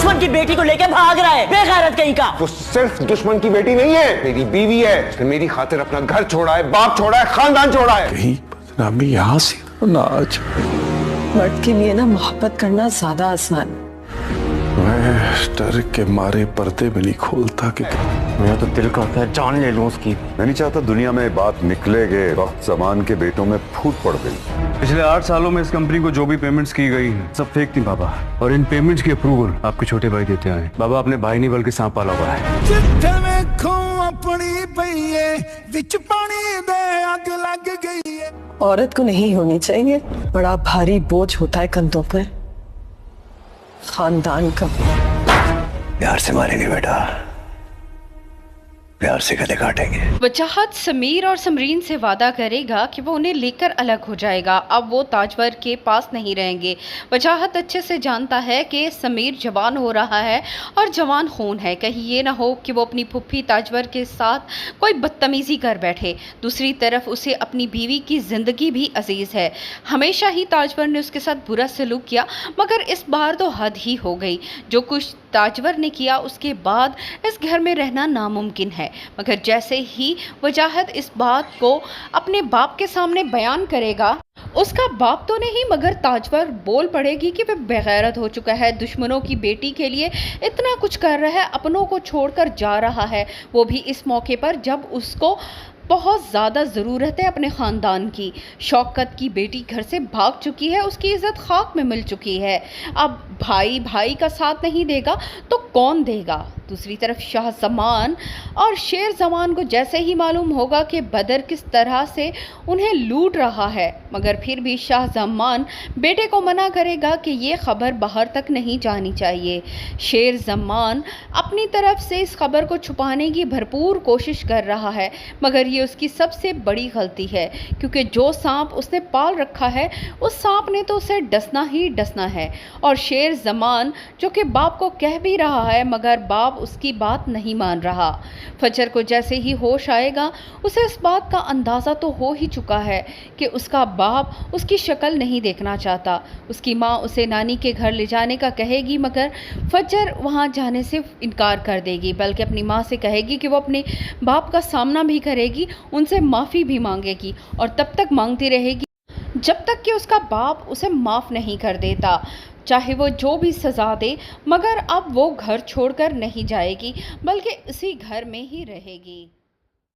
दुश्मन की बेटी को लेके भाग रहा है, बेगैरत कहीं का। वो सिर्फ दुश्मन की बेटी नहीं है, मेरी बीवी है। उसने मेरी खातिर अपना घर छोड़ा है, बाप छोड़ा है, खानदान छोड़ा है। कहीं बदनामी यहाँ से ना आ जाए। मर्द के लिए ना मोहब्बत करना ज्यादा आसान है। मैं डर के मारे पर्दे भी नहीं खोलता कि मेरा तो दिल करता है जान ले लूं उसकी। मैं नहीं चाहता दुनिया में बात निकले के वक्त जमान के बेटों में फूट पड़ गई। पिछले 8 सालों में इस कंपनी को जो भी पेमेंट्स की गई सब फेक थी बाबा, और इन पेमेंट्स की अप्रूवल आपके छोटे भाई देते आए। बाबा अपने भाई नहीं बल्कि सांप पाला हुआ है। औरत को नहीं होनी चाहिए, बड़ा भारी बोझ होता है कंधों पर खानदान का। प्यार से मारेंगे बेटा, प्यार से गले काटेंगे। वजाहत समीर और समरीन से वादा करेगा कि वो उन्हें लेकर अलग हो जाएगा। अब वो ताजवर के पास नहीं रहेंगे। वजाहत अच्छे से जानता है कि समीर जवान हो रहा है और जवान खून है, कहीं ये ना हो कि वो अपनी फुफ्फी ताजवर के साथ कोई बदतमीजी कर बैठे। दूसरी तरफ उसे अपनी बीवी की ज़िंदगी भी अजीज़ है। हमेशा ही ताजवर ने उसके साथ बुरा सलूक किया, मगर इस बार तो हद ही हो गई। जो कुछ ताजवर ने किया उसके बाद इस घर में रहना नामुमकिन है। मगर जैसे ही वजाहत इस बात को अपने बाप के सामने बयान करेगा, उसका बाप तो नहीं मगर ताजवर बोल पड़ेगी कि वह बेगैरत हो चुका है, दुश्मनों की बेटी के लिए इतना कुछ कर रहा है, अपनों को छोड़कर जा रहा है, वो भी इस मौके पर जब उसको बहुत ज़्यादा ज़रूरत है अपने ख़ानदान की। शौकत की बेटी घर से भाग चुकी है, उसकी इज़्ज़त खाक में मिल चुकी है। अब भाई भाई का साथ नहीं देगा तो कौन देगा। दूसरी तरफ शाह ज़मान और शेर ज़मान को जैसे ही मालूम होगा कि बदर किस तरह से उन्हें लूट रहा है, मगर फिर भी शाह ज़मान बेटे को मना करेगा कि ये खबर बाहर तक नहीं जानी चाहिए। शेर ज़मान अपनी तरफ से इस खबर को छुपाने की भरपूर कोशिश कर रहा है, मगर ये उसकी सबसे बड़ी गलती है, क्योंकि जो सांप उसने पाल रखा है उस सांप ने तो उसे डसना ही डसना है। और शेर ज़मान जो कि बाप को कह भी रहा है, मगर बाप उसकी बात नहीं मान रहा। फजर को जैसे ही होश आएगा उसे इस बात का अंदाज़ा तो हो ही चुका है कि उसका बाप उसकी शक्ल नहीं देखना चाहता। उसकी माँ उसे नानी के घर ले जाने का कहेगी, मगर फजर वहाँ जाने से इनकार कर देगी, बल्कि अपनी माँ से कहेगी कि वो अपने बाप का सामना भी करेगी, उनसे माफ़ी भी मांगेगी और तब तक मांगती रहेगी जब तक कि उसका बाप उसे माफ़ नहीं कर देता, चाहे वो जो भी सज़ा दे। मगर अब वो घर छोड़कर नहीं जाएगी, बल्कि इसी घर में ही रहेगी।